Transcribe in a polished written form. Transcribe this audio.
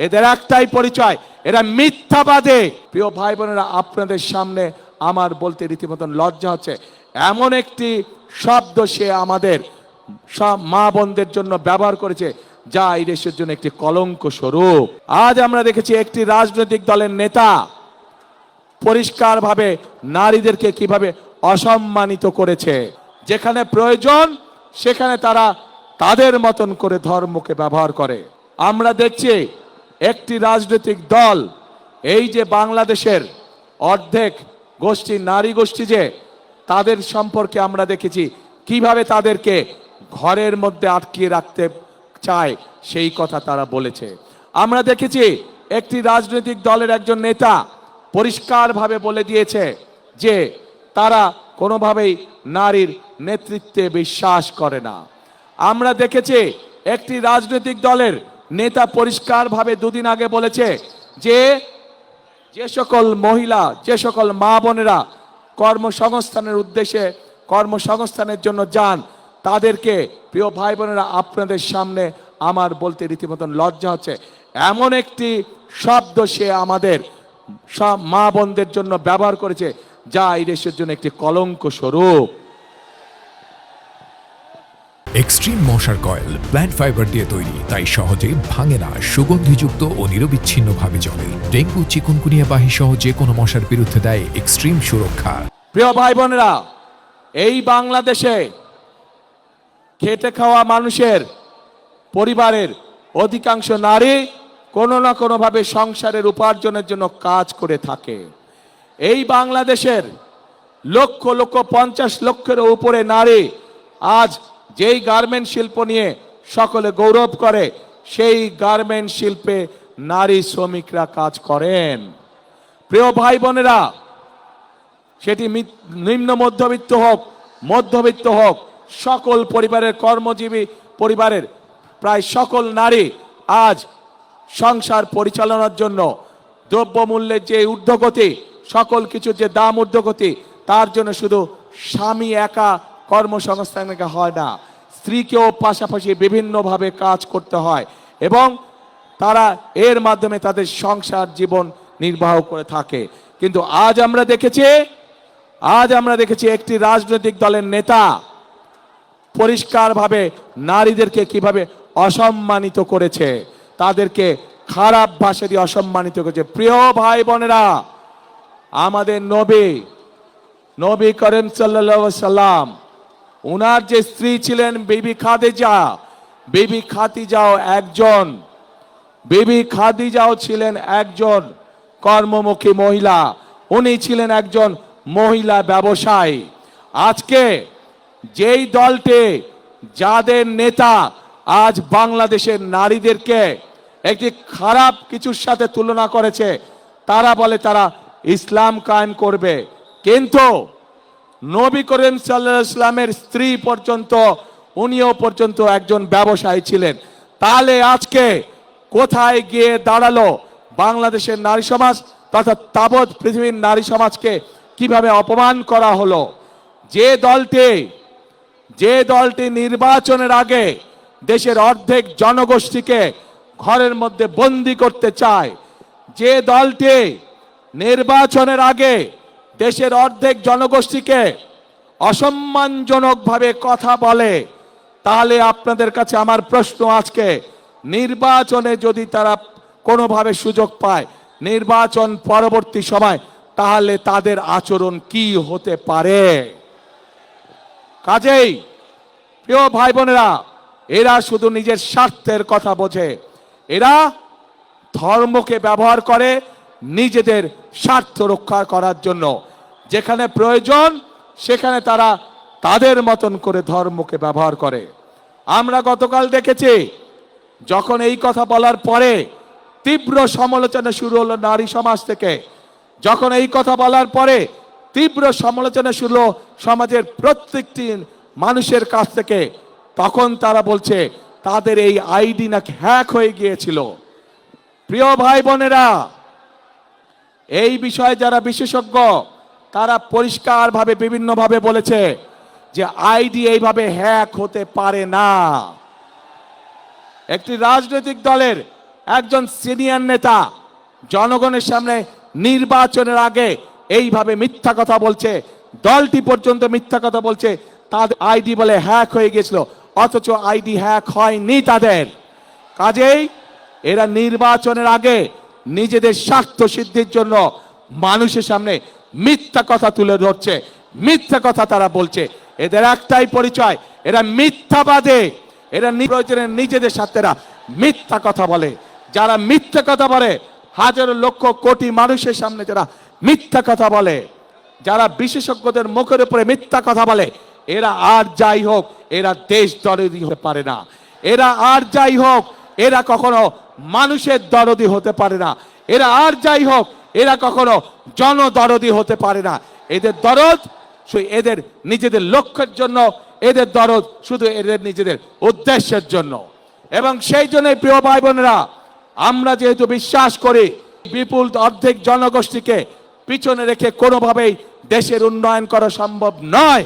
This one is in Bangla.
এদের একটাই পরিচয়, এরা মিথ্যাবাদী। প্রিয় ভাই বোনেরা, আপনাদের সামনে আমার বলতে রীতিমতন লজ্জা হচ্ছে, এমন একটি শব্দ সে আমাদের সব মা বোনদের জন্য ব্যবহার করেছে যা এই দেশের জন্য একটি কলঙ্ক স্বরূপ। আজ আমরা দেখেছি একটি রাজনৈতিক দলের নেতা পরিষ্কারভাবে নারীদেরকে কিভাবে অসম্মানিত করেছে। যেখানে প্রয়োজন সেখানে তারা তাদের মতন করে ধর্মকে ব্যবহার করে। আমরা দেখছি একটি রাজনৈতিক দল, এই যে বাংলাদেশের অর্ধেক গোষ্ঠী নারী গোষ্ঠী, যে তাদের সম্পর্কে আমরা দেখেছি কিভাবে তাদেরকে ঘরের মধ্যে আটকিয়ে রাখতে চায়, সেই কথা তারা বলেছে। আমরা দেখেছি একটি রাজনৈতিক দলের একজন নেতা পরিষ্কারভাবে বলে দিয়েছে যে তারা কোনোভাবেই নারীর নেতৃত্বে বিশ্বাস করে না। আমরা দেখেছি একটি রাজনৈতিক দলের নেতা পরিষ্কারভাবে দুদিন আগে বলেছে যে যে সকল মহিলা, যে সকল মা বোনেরা কর্মসংস্থানের উদ্দেশ্যে কর্মসংস্থানের জন্য যান, তাদেরকে, প্রিয় ভাই বোনেরা, আপনাদের সামনে আমার বলতে রীতিমতন লজ্জা হচ্ছে, এমন একটি শব্দ সে আমাদের সব মা বোনদের জন্য ব্যবহার করেছে যা এই দেশের জন্য একটি কলঙ্ক স্বরূপ। এক্সট্রিম মশার কয়েল প্ল্যান্ট ফাইবার দিয়ে তৈরি, তাই সহজে ভাঙে না, সুগন্ধিযুক্ত ও নিরবিচ্ছিন্নভাবে চলে। ডেঙ্গু, চিকুনগুনিয়া বাহি সহ যে কোনো মশার বিরুদ্ধে দেয় এক্সট্রিম সুরক্ষা। প্রিয় ভাই বোনেরা, এই বাংলাদেশে খেটে খাওয়া মানুষের পরিবারের অধিকাংশ নারী কোনো না কোনোভাবে সংসারের উপার্জনের জন্য কাজ করে থাকে। এই বাংলাদেশের লক্ষ লক্ষ 50 লক্ষের উপরে নারী আজ যেই গার্মেন্ট শিল্প নিয়ে সকলে গৌরব করে, সেই গার্মেন্ট শিল্পে নারী শ্রমিকরা কাজ করেন। প্রিয় ভাই বোনেরা, সেটি নিম্ন মধ্যবিত্ত হোক, মধ্যবিত্ত হোক, সকল পরিবারের কর্মজীবী পরিবারের প্রায় সকল নারী আজ সংসার পরিচালনার জন্য দ্রব্যমূল্যের যে ঊর্ধ্বগতি, সকল কিছুর যে দাম ঊর্ধ্বগতি, তার জন্য শুধু স্বামী একা কর্মসংস্থানে হয় না, স্ত্রীকেও পাশাপাশি বিভিন্নভাবে কাজ করতে হয় এবং তারা এর মাধ্যমে তাদের সংসার জীবন নির্বাহ করে থাকে। কিন্তু আজ আমরা দেখেছি একটি রাজনৈতিক দলের নেতা পরিষ্কারভাবে নারীদেরকে কিভাবে অসম্মানিত করেছে, তাদেরকে খারাপ ভাষা দিয়ে অসম্মানিত করেছে। প্রিয় ভাই বোনেরা, আমাদের নবী করিম সাল্লাল্লাহু আলাইহি সাল্লাম, উনার যে স্ত্রী ছিলেন বিবি খাদিজাও ছিলেন একজন কর্মমুখী মহিলা। উনি ছিলেন একজন মহিলা ব্যবসায়ী। আজকে যেই দলটি, যাদের নেতা আজ বাংলাদেশের নারীদেরকে একটি খারাপ কিছুর সাথে তুলনা করেছে, তারা বলে তারা ইসলাম কায়েম করবে, কিন্তু নবী করিম সাল্লাল্লাহু আলাইহি ওয়াসাল্লামের স্ত্রী পর্যন্ত, উনিও পর্যন্ত একজন ব্যবসায়ী ছিলেন। তাহলে আজকে কোথায় গিয়ে দাঁড়ালো বাংলাদেশের নারী সমাজ তথা তাবৎ পৃথিবীর নারী সমাজকে কিভাবে অপমান করা হলো? যে দলটি নির্বাচনের আগে দেশের অর্ধেক জনগোষ্ঠীকে ঘরের মধ্যে বন্দী করতে চায়, যে দলটি নির্বাচনের আগে দেশের অর্ধেক জনগোষ্ঠীকে অসম্মানজনকভাবে কথা বলে, তাহলে আপনাদের কাছে আমার প্রশ্ন, আজকে নির্বাচনে যদি তারা কোনোভাবে সুযোগ পায় নির্বাচন পরবর্তী সময়, তাহলে তাদের আচরণ কি হতে পারে? কাজেই প্রিয় ভাই বোনেরা, এরা শুধু নিজের স্বার্থের কথা বোঝে, এরা ধর্মকে ব্যবহার করে নিজেদের স্বার্থ রক্ষা করার জন্য। যেখানে প্রয়োজন সেখানে তারা তাদের মতন করে ধর্মকে ব্যবহার করে। আমরা গতকাল দেখেছি, যখন এই কথা বলার পরে তীব্র সমালোচনা শুরু হলো নারী সমাজ থেকে, যখন এই কথা বলার পরে তীব্র সমালোচনা শুরু হলো সমাজের প্রত্যেকটি মানুষের কাছ থেকে, তখন তারা বলছে তাদের এই আইডি নাকি হ্যাক হয়ে গিয়েছিল। প্রিয় ভাই বোনেরা, এই বিষয়ে যারা বিশেষজ্ঞ তারা পরিষ্কারভাবে বিভিন্নভাবে বলেছে যে আইডি এইভাবে হ্যাক হতে পারে না। একটি রাজনৈতিক দলের একজন সিনিয়র নেতা জনগণের সামনে নির্বাচনের আগে এইভাবে মিথ্যা কথা বলছে, দলটি পর্যন্ত মিথ্যা কথা বলছে, তাদের আইডি বলে হ্যাক হয়ে গেছিল, অথচ আইডি হ্যাক হয়নি তাদের। কাজেই এরা নির্বাচনের আগে নিজেদের স্বার্থ সিদ্ধির জন্য মানুষের সামনে মিথ্যা কথা তুলে ধরছে, মিথ্যা কথা তারা বলছে। এদের একটাই পরিচয়, এরা মিথ্যাবাদী, এরা প্রয়োজনে নিজেদের স্বার্থেরা মিথ্যা কথা বলে। যারা মিথ্যা কথা বলে, হাজারো লক্ষ কোটি মানুষের সামনে যারা মিথ্যা কথা বলে, যারা বিশেষজ্ঞদের মুখের উপরে মিথ্যা কথা বলে, এরা আর যাই হোক এরা দেশ দরদি হতে পারে না। এরা আর যাই হোক এরা কখনো মানুষের দরদি হতে পারে না। এরা আর যাই হোক এরা কখনো জনদরদি হতে পারে না। এদের দরদ শুধু এদের নিজেদের লক্ষ্যের জন্য, এদের দরদ শুধু এদের নিজেদের উদ্দেশ্যের জন্য। এবং সেই জন্য প্রিয় ভাই বোনেরা, আমরা যেহেতু বিশ্বাস করি বিপুল অর্ধেক জনগোষ্ঠীকে পিছনে রেখে কোনোভাবেই দেশের উন্নয়ন করা সম্ভব নয়।